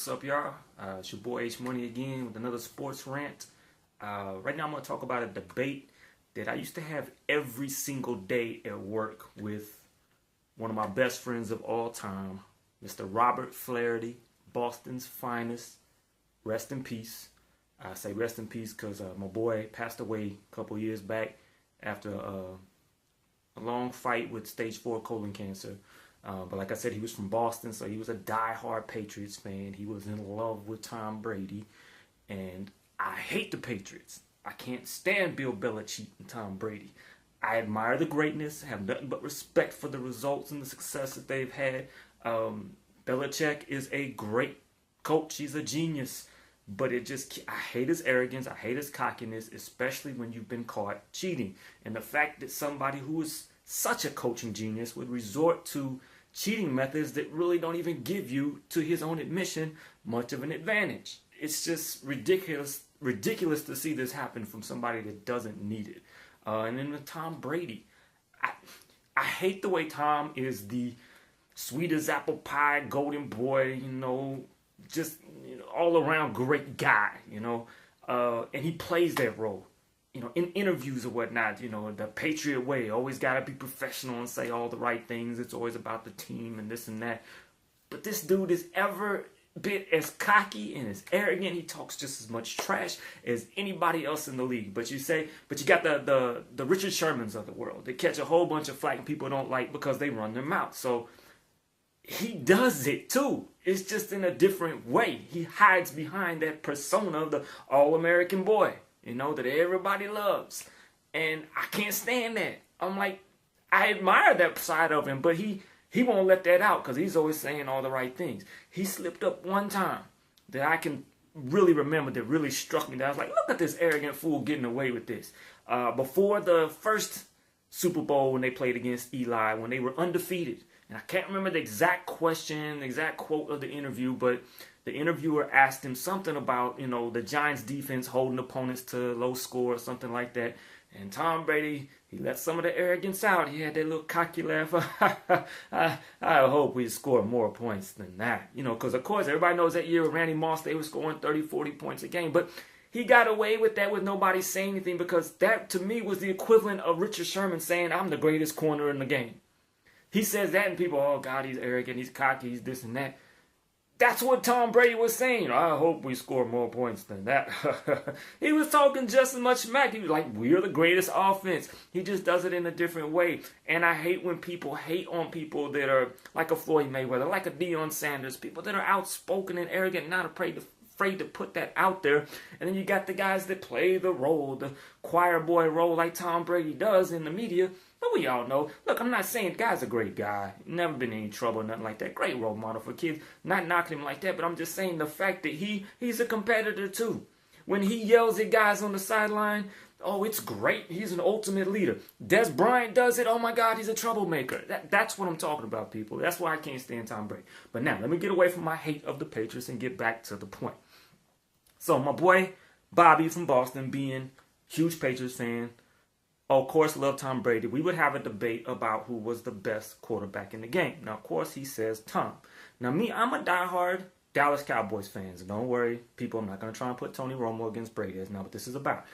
What's up, y'all? It's your boy H Money again with another sports rant. Right now I'm going to talk about a debate that I used to have every single day at work with one of my best friends of all time, Mr. Robert Flaherty, Boston's finest. Rest in peace. I say rest in peace because my boy passed away a couple years back after a long fight with stage 4 colon cancer. But like I said, he was from Boston, so he was a die-hard Patriots fan. He was in love with Tom Brady. And I hate the Patriots. I can't stand Bill Belichick and Tom Brady. I admire the greatness, have nothing but respect for the results and the success that they've had. Belichick is a great coach. He's a genius. But I hate his arrogance. I hate his cockiness, especially when you've been caught cheating. And the fact that somebody who is such a coaching genius would resort to cheating methods that really don't even give you, to his own admission, much of an advantage. It's just ridiculous to see this happen from somebody that doesn't need it. And then with Tom Brady, I hate the way Tom is the sweet as apple pie, golden boy, just all around great guy, and he plays that role. In interviews or whatnot, the Patriot way, always got to be professional and say all the right things. It's always about the team and this and that. But this dude is ever bit as cocky and as arrogant. He talks just as much trash as anybody else in the league. But you got the Richard Shermans of the world. They catch a whole bunch of flack and people don't like because they run their mouth. So he does it too. It's just in a different way. He hides behind that persona of the all-American boy, that everybody loves. And I can't stand that. I'm like, I admire that side of him, but he won't let that out because he's always saying all the right things. He slipped up one time that I can really remember that really struck me. That I was like, look at this arrogant fool getting away with this. Before the first Super Bowl when they played against Eli, when they were undefeated. And I can't remember the exact question, the exact quote of the interview, but the interviewer asked him something about, the Giants defense holding opponents to low score or something like that. And Tom Brady, he let some of the arrogance out. He had that little cocky laugh. I hope we score more points than that. Because, of course, everybody knows that year with Randy Moss, they were scoring 30, 40 points a game. But he got away with that with nobody saying anything because that, to me, was the equivalent of Richard Sherman saying, I'm the greatest corner in the game. He says that and people, oh, God, he's arrogant, he's cocky, he's this and that. That's what Tom Brady was saying. I hope we score more points than that. He was talking just as much smack. He was like, we're the greatest offense. He just does it in a different way. And I hate when people hate on people that are like a Floyd Mayweather, like a Deion Sanders, people that are outspoken and arrogant, not afraid to put that out there. And then you got the guys that play the role, the choir boy role like Tom Brady does in the media. But we all know. Look, I'm not saying the guy's a great guy. Never been in any trouble, nothing like that. Great role model for kids. Not knocking him like that, but I'm just saying the fact that he's a competitor too. When he yells at guys on the sideline, oh, it's great. He's an ultimate leader. Des Bryant does it. Oh, my God, he's a troublemaker. That's what I'm talking about, people. That's why I can't stand Tom Brady. But now, let me get away from my hate of the Patriots and get back to the point. So, my boy Bobby from Boston, being huge Patriots fan, of course, love Tom Brady. We would have a debate about who was the best quarterback in the game. Now, of course, he says Tom. Now, me, I'm a diehard Dallas Cowboys fan. So don't worry, people. I'm not going to try and put Tony Romo against Brady. That's not what this is about.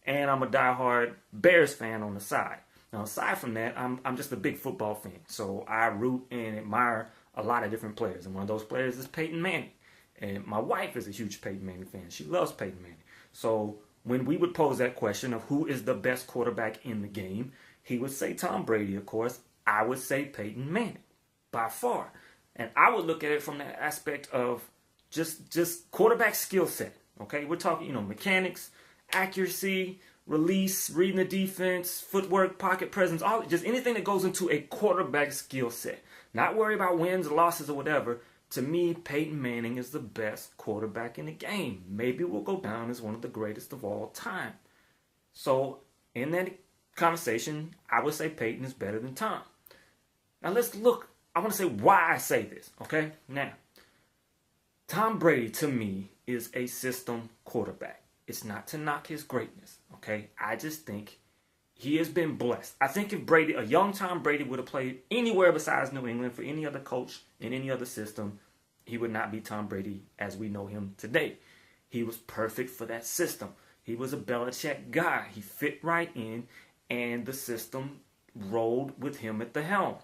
And I'm a diehard Bears fan on the side. Now, aside from that, I'm just a big football fan. So I root and admire a lot of different players. And one of those players is Peyton Manning. And my wife is a huge Peyton Manning fan. She loves Peyton Manning. So when we would pose that question of who is the best quarterback in the game, he would say Tom Brady, of course. I would say Peyton Manning, by far. And I would look at it from the aspect of just quarterback skill set. Okay, we're talking, mechanics, accuracy, release, reading the defense, footwork, pocket presence, just anything that goes into a quarterback skill set. Not worry about wins, losses, or whatever. To me, Peyton Manning is the best quarterback in the game. Maybe will go down as one of the greatest of all time. So, in that conversation, I would say Peyton is better than Tom. Now, let's look. I want to say why I say this, okay? Now, Tom Brady, to me, is a system quarterback. It's not to knock his greatness, okay? I just think he has been blessed. I think if a young Tom Brady would have played anywhere besides New England for any other coach in any other system, he would not be Tom Brady as we know him today. He was perfect for that system. He was a Belichick guy. He fit right in, and the system rolled with him at the helm.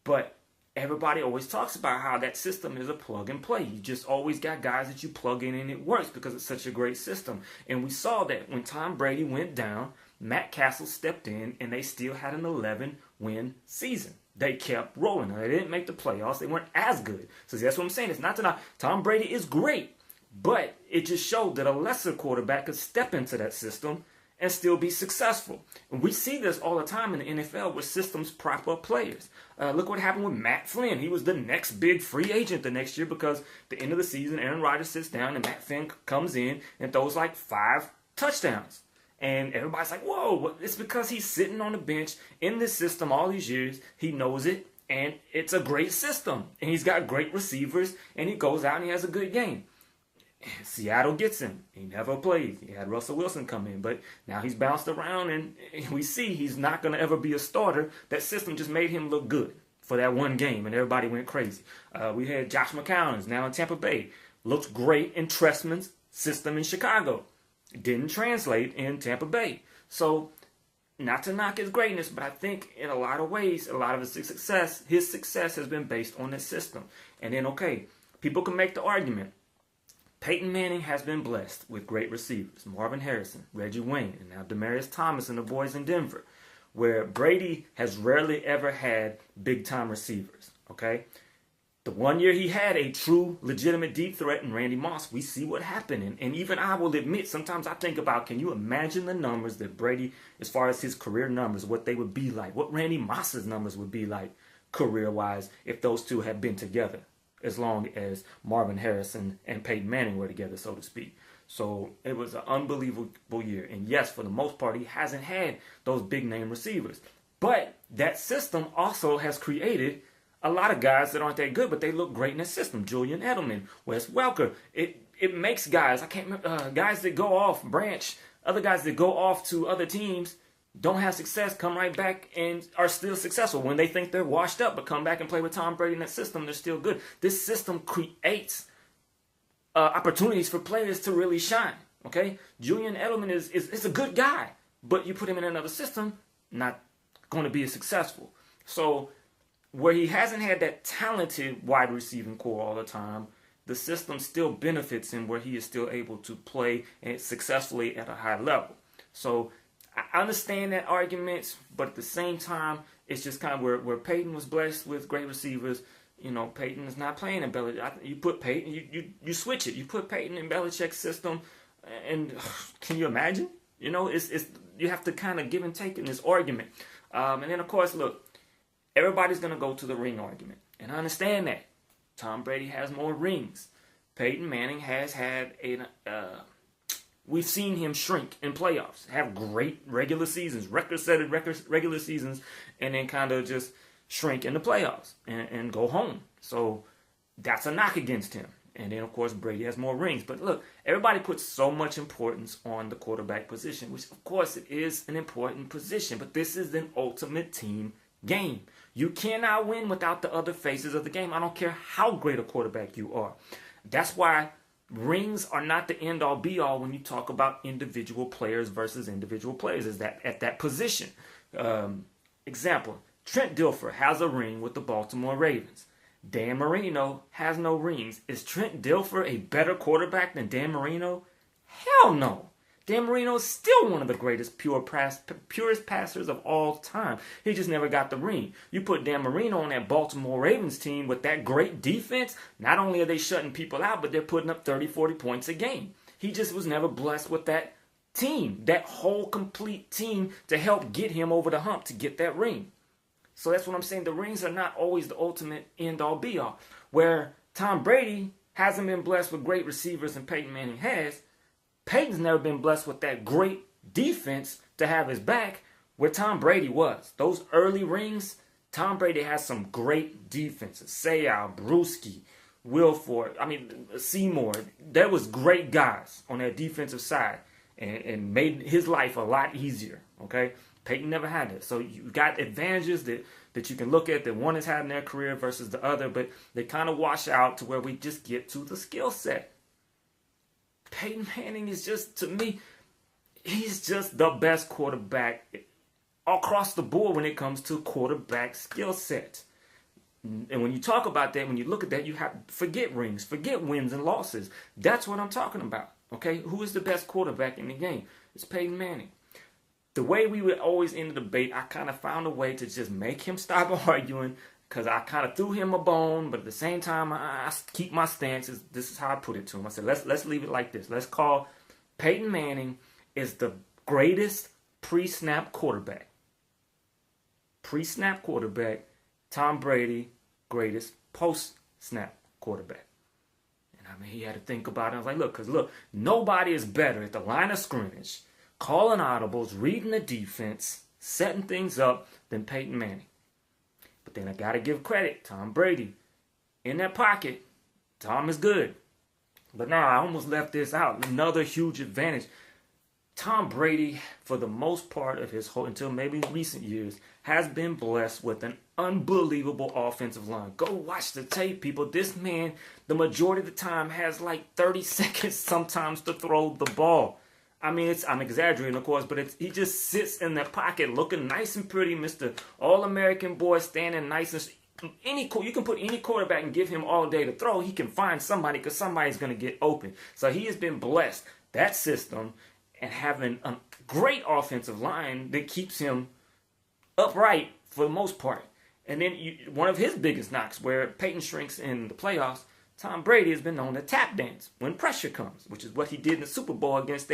But everybody always talks about how that system is a plug and play. You just always got guys that you plug in and it works because it's such a great system. And we saw that when Tom Brady went down, Matt Castle stepped in and they still had an 11-win season. They kept rolling. They didn't make the playoffs. They weren't as good. So that's what I'm saying. It's not that Tom Brady is great, but it just showed that a lesser quarterback could step into that system and still be successful. And we see this all the time in the NFL where systems prop up players. Look what happened with Matt Flynn. He was the next big free agent the next year because at the end of the season, Aaron Rodgers sits down and Matt Flynn comes in and throws like 5 touchdowns. And everybody's like, whoa, it's because he's sitting on the bench in this system all these years. He knows it, and it's a great system. And he's got great receivers, and he goes out and he has a good game. Seattle gets him. He never played. He had Russell Wilson come in, but now he's bounced around, and we see he's not going to ever be a starter. That system just made him look good for that one game, and everybody went crazy. We had Josh McCown now in Tampa Bay. Looks great in Trestman's system in Chicago. Didn't translate in Tampa Bay. So, not to knock his greatness, but I think in a lot of ways, a lot of his success has been based on this system. And then, okay, people can make the argument. Peyton Manning has been blessed with great receivers. Marvin Harrison, Reggie Wayne, and now Demaryius Thomas and the boys in Denver. Where Brady has rarely ever had big-time receivers, okay? The one year he had a true, legitimate deep threat in Randy Moss, we see what happened. And even I will admit, sometimes I think about, can you imagine the numbers that Brady, as far as his career numbers, what they would be like, what Randy Moss's numbers would be like career-wise if those two had been together, as long as Marvin Harrison and Peyton Manning were together, so to speak. So it was an unbelievable year. And yes, for the most part, he hasn't had those big-name receivers. But that system also has created a lot of guys that aren't that good, but they look great in the system. Julian Edelman, Wes Welker. It makes guys, I can't remember, guys that go off branch, other guys that go off to other teams, don't have success, come right back and are still successful when they think they're washed up, but come back and play with Tom Brady in that system, they're still good. This system creates opportunities for players to really shine, okay? Julian Edelman is a good guy, but you put him in another system, not going to be as successful. So where he hasn't had that talented wide receiving core all the time, the system still benefits him where he is still able to play and successfully at a high level. So I understand that argument, but at the same time, it's just kind of where Peyton was blessed with great receivers. You know, Peyton is not playing in Belichick. You put Peyton, you switch it. You put Peyton in Belichick's system, and can you imagine? You know, it's you have to kind of give and take in this argument. And then, of course, look, everybody's going to go to the ring argument. And I understand that. Tom Brady has more rings. Peyton Manning has had we've seen him shrink in playoffs, have great regular seasons, record-setting regular seasons, and then kind of just shrink in the playoffs and go home. So that's a knock against him. And then, of course, Brady has more rings. But look, everybody puts so much importance on the quarterback position, which, of course, it is an important position. But this is an ultimate team game. You cannot win without the other phases of the game. I don't care how great a quarterback you are. That's why rings are not the end-all, be-all when you talk about individual players versus individual players. Is that at that position? Example, Trent Dilfer has a ring with the Baltimore Ravens. Dan Marino has no rings. Is Trent Dilfer a better quarterback than Dan Marino? Hell no. Dan Marino is still one of the greatest purest passers of all time. He just never got the ring. You put Dan Marino on that Baltimore Ravens team with that great defense, not only are they shutting people out, but they're putting up 30, 40 points a game. He just was never blessed with that team, that whole complete team to help get him over the hump to get that ring. So that's what I'm saying. The rings are not always the ultimate end-all, be-all. Where Tom Brady hasn't been blessed with great receivers and Peyton Manning has, Peyton's never been blessed with that great defense to have his back where Tom Brady was. Those early rings, Tom Brady has some great defenses. Sayal, Bruschi, Wilford, Seymour. There was great guys on that defensive side and made his life a lot easier, okay? Peyton never had it. So you got advantages that you can look at that one has had in their career versus the other, but they kind of wash out to where we just get to the skill set. Peyton Manning is just, to me, he's just the best quarterback across the board when it comes to quarterback skill set. And when you talk about that, when you look at that, you have forget rings, forget wins and losses. That's what I'm talking about. Okay, who is the best quarterback in the game? It's Peyton Manning. The way we would always end the debate, I kind of found a way to just make him stop arguing, because I kind of threw him a bone, but at the same time, I keep my stance. This is how I put it to him. I said, let's leave it like this. Let's call Peyton Manning is the greatest pre-snap quarterback. Pre-snap quarterback. Tom Brady, greatest post-snap quarterback. And I mean, he had to think about it. I was like, look, nobody is better at the line of scrimmage, calling audibles, reading the defense, setting things up than Peyton Manning. But then I got to give credit. Tom Brady, in that pocket, Tom is good. But now I almost left this out. Another huge advantage. Tom Brady, for the most part of his whole, until maybe recent years, has been blessed with an unbelievable offensive line. Go watch the tape, people. This man, the majority of the time, has like 30 seconds sometimes to throw the ball. I mean, I'm exaggerating, of course, but he just sits in that pocket looking nice and pretty, Mr. All-American boy, standing nice and... You can put any quarterback and give him all day to throw. He can find somebody because somebody's going to get open. So he has been blessed. That system and having a great offensive line that keeps him upright for the most part. And then one of his biggest knocks, where Peyton shrinks in the playoffs, Tom Brady has been known to tap dance when pressure comes, which is what he did in the Super Bowl against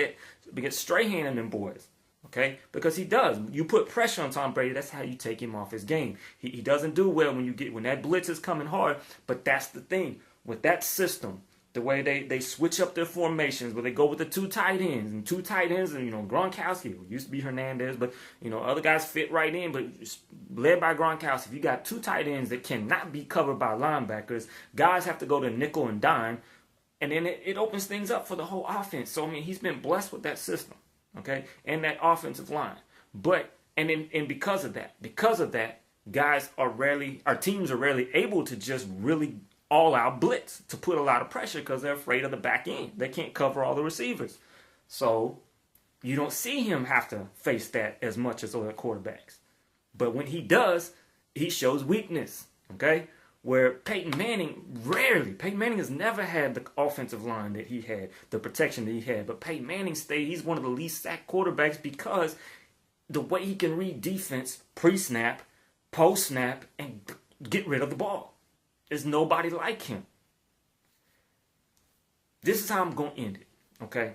Strahan and them boys. Okay? Because he does. You put pressure on Tom Brady, that's how you take him off his game. He doesn't do well when that blitz is coming hard, but that's the thing. With that system, the way they switch up their formations, where they go with the two tight ends, and Gronkowski, who used to be Hernandez, but other guys fit right in, but led by Gronkowski. If you got two tight ends that cannot be covered by linebackers, guys have to go to nickel and dime, and then it opens things up for the whole offense. So I mean, he's been blessed with that system, okay, and that offensive line. But because of that, our teams are rarely able to just really all-out blitz to put a lot of pressure because they're afraid of the back end. They can't cover all the receivers. So you don't see him have to face that as much as other quarterbacks. But when he does, he shows weakness, okay? Where Peyton Manning has never had the offensive line that he had, the protection that he had. But Peyton Manning he's one of the least sacked quarterbacks because the way he can read defense pre-snap, post-snap, and get rid of the ball. There's nobody like him. This is how I'm going to end it, okay?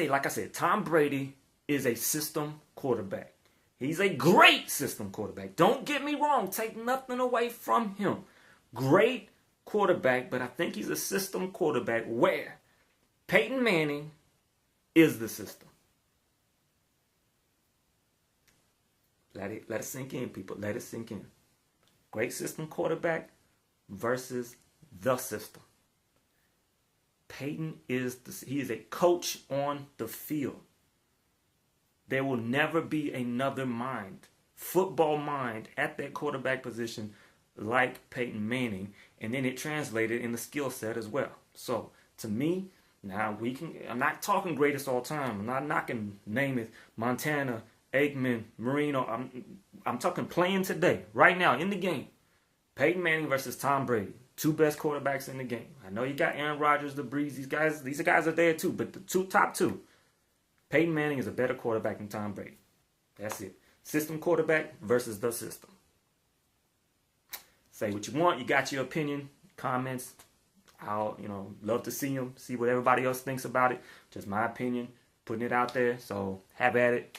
Like I said, Tom Brady is a system quarterback. He's a great system quarterback. Don't get me wrong. Take nothing away from him. Great quarterback, but I think he's a system quarterback where Peyton Manning is the system. Let it sink in, people. Let it sink in. Great system quarterback versus the system. Peyton he is a coach on the field. There will never be another football mind at that quarterback position like Peyton Manning, and then it translated in the skill set as well. So to me, now I'm not talking greatest all time. I'm not knocking Namath, Montana, Aikman, Marino. I'm talking playing today, right now, in the game. Peyton Manning versus Tom Brady. Two best quarterbacks in the game. I know you got Aaron Rodgers, the Breeze. These guys are there too, but the top two. Peyton Manning is a better quarterback than Tom Brady. That's it. System quarterback versus the system. Say what you want. You got your opinion, comments. I'll, love to see them, see what everybody else thinks about it. Just my opinion, putting it out there. So have at it.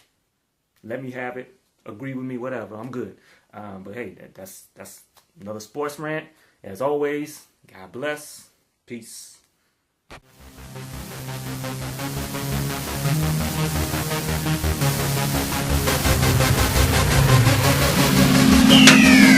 Let me have it. Agree with me, whatever. I'm good. But hey, that's another sports rant. As always, God bless. Peace. Yeah.